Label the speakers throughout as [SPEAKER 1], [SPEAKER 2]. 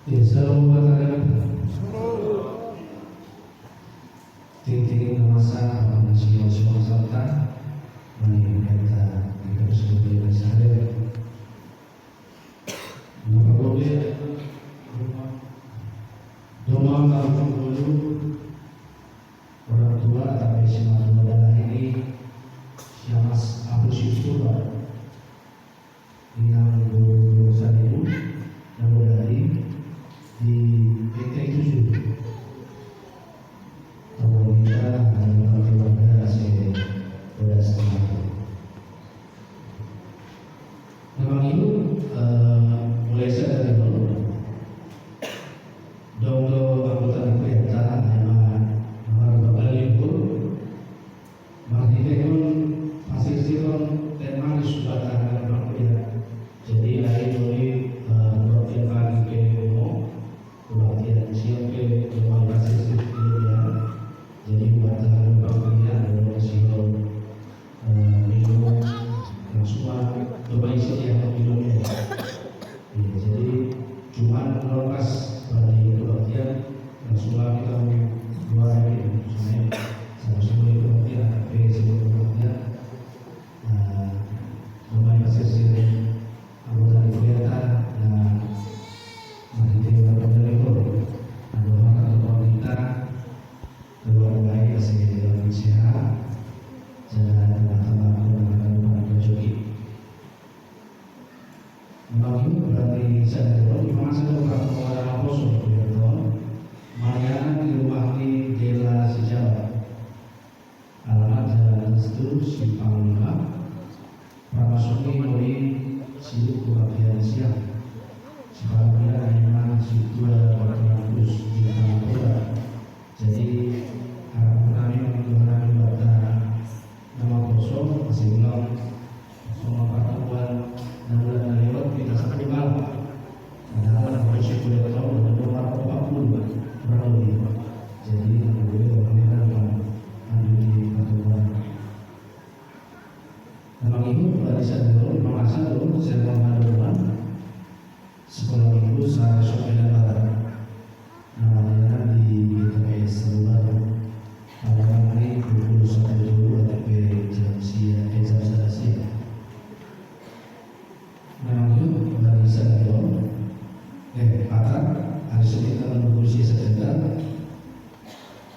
[SPEAKER 1] Desa Umbatan titik masa manusia semua serta mengingatkan kita sebagai masyarakat. Maka boleh doa kampung dulu orang tua tapi semua adalah ini yang mas aku syukur yang berusaha itu yang dari di PT 7 kalau kita hanya keluarga sudah setengah. Memang itu mulai dari dulu dongdo anggota perintah memang bapak libur makanya pun hasil sikon tema sudah ada berkuliah jadi hari ini berkuliah lagi ke kemudian siap ke rumah hasil sikon jadi buat berkuliah ada sikon minum yang semua coba isi yang minumnya jadi cuma lepas dari kemudian yang semua kita dua ini sama-sama kemudian tapi sebelum kemudian rumah hasil sikon anggota kelihatan masih tinggal penelpon ada orang kita keluarga masih dalam sehat dan teman-teman berjoki memang ini berarti saya tahu memang saya tahu orang kosong Mariana di rumah di Dela Sejawa alamat Jalan Restu Simpang 5 Pramasuki Mori Sidu Kurabian Siang Sekarang memang Sidua Kampus di Kampura jadi harapan kami menggunakan data nama kosong masih ulang semua pertemuan dan bulan lewat kita sampai malam padahal masih boleh tahu dan nomor 40 kurang lebih jadi boleh orang di pertemuan memang itu dari saya dulu memang asal dulu saya mengadakan sekolah minggu saya Sopena Barat namanya di TPS Baru awal hari 21 dulu ATP jam siang memang itu dari saya dulu Pakar hari Senin tanggal 20 September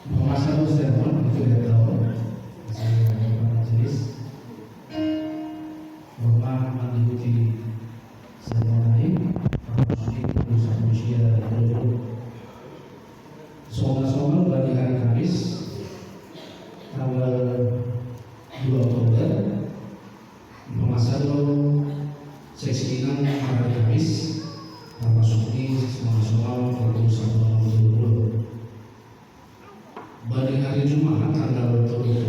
[SPEAKER 1] memasak sermon itu dia tahu saya majelis rumah mengikuti sermon ini Muslim urusan manusia dulu soal-soal dari hari Kamis tanggal 2 Oktober memasak seksi 6 hari Kamis termasuk ini soal-soal 21 pada hari Jumat tanggal 30